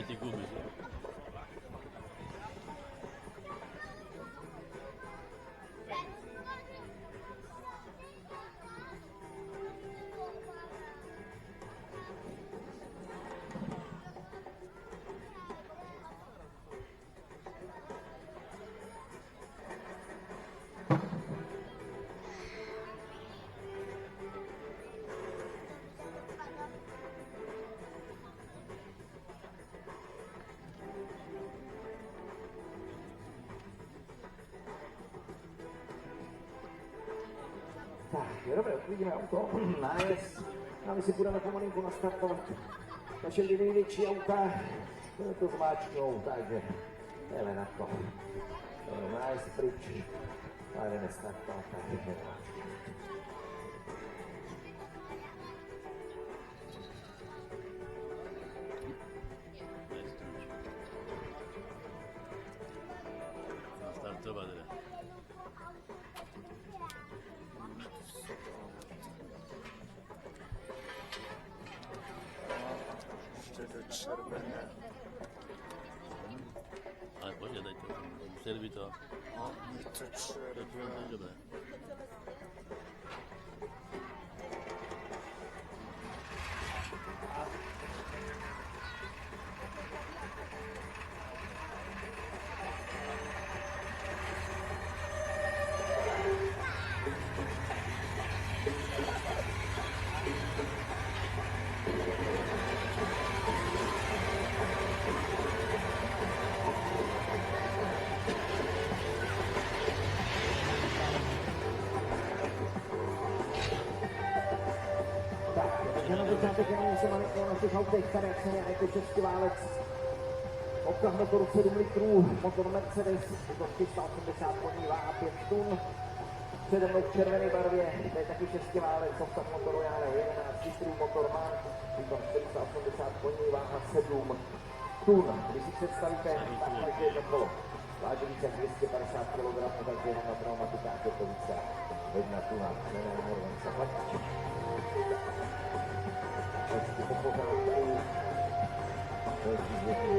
Ty gumy. Tak, dobré, uvidíme auto, nájezd, a my si budeme pomalinku nastartovat naše dvě největší auta, to zmáčknou, takže jdeme na to. Nájezd pryč, a jdeme startovat, takže Nastartovat, ne? Červené. Ale pojď, daj to. Museli by to. A je to červené. Dobré. Na začátek jenom se malinko na těch autech, tady jak se jako český válec. Obsah motoru 7 litrů, motor Mercedes, to 380 koní, váha 5 tun. Přede mnou v červené barvě, to je taky český válec, obsah motoru já nevím, 11 litrů, motor má, to 480 koní, váha 7 tun. Když si představíte, takhle, že je to kolo. Váží více jak 250 kg, takže jenom na pneumatikách je to více 1 tuna. Nevím, se platí. Hezky po pořádku. Hezky zvětší.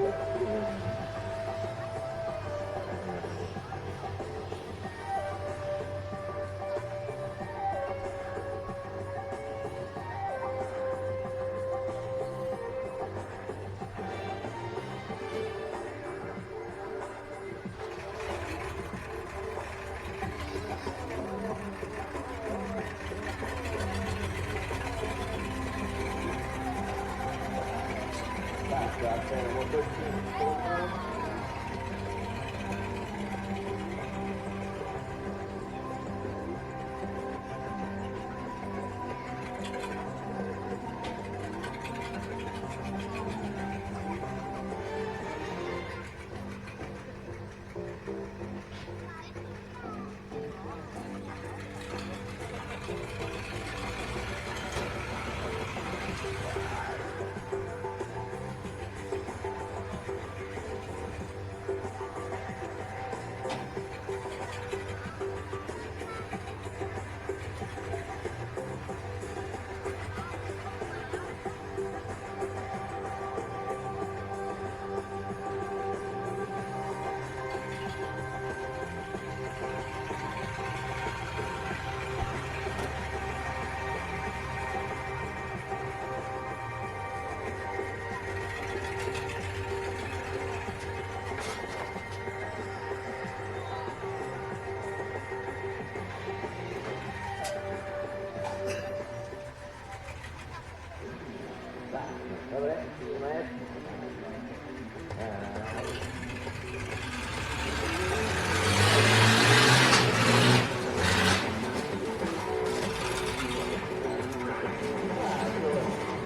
Dobre, ideme.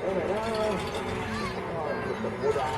Dobre, no. No, to podá.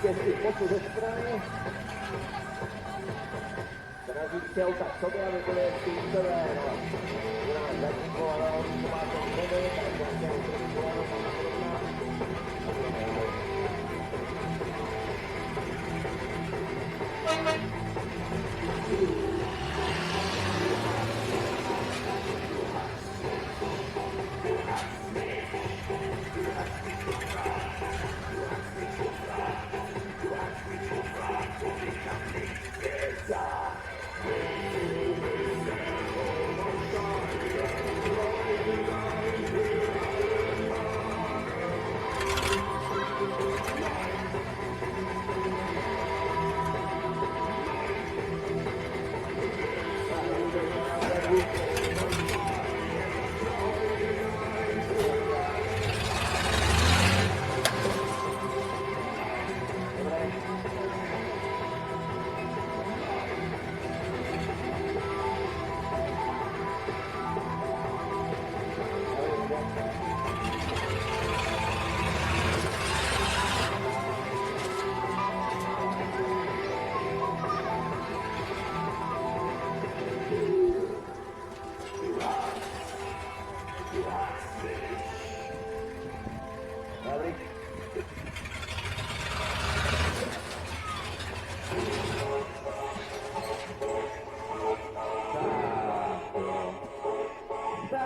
Těžký posu ze strany. Snaží se tak sobě, aby byly štítkové. Budeme začít, ale on to má to sobě, tak to se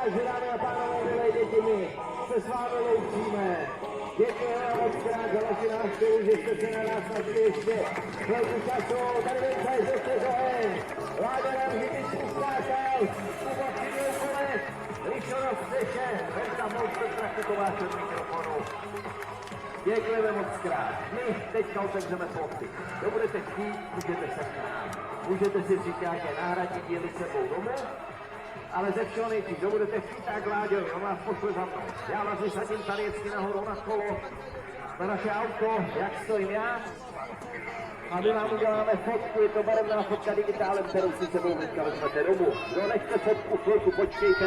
Takže dámy a pánové, milé děti, my se s vámi loučíme. Děkujeme moc krát za vaši návštěvu, že jste se na nás našli ještě chvilku času. Tady velice ze Stezohen. Láďa nám chytičku skákal. Kuba přijde konec. Ryšo na střeše. Venka Monster Trafiková před mikrofonu. Děkujeme moc krát. My teďka otevřeme plochy. Kdo budete chtít, můžete se k nám. Můžete si vzít nějaké náhradní díly sebou domů. Ale ze všeho nejdřív, kdo budete chtít, tak Láďovi, on vás pošle za mnou. Já vás vysadím tady vždycky nahoru na kolo, na naše auto, jak stojím já. A my vám uděláme fotku, je to barevná fotka digitálem, kterou si sebou dneska vezmete domů. Kdo nechce fotku, chvilku počkejte.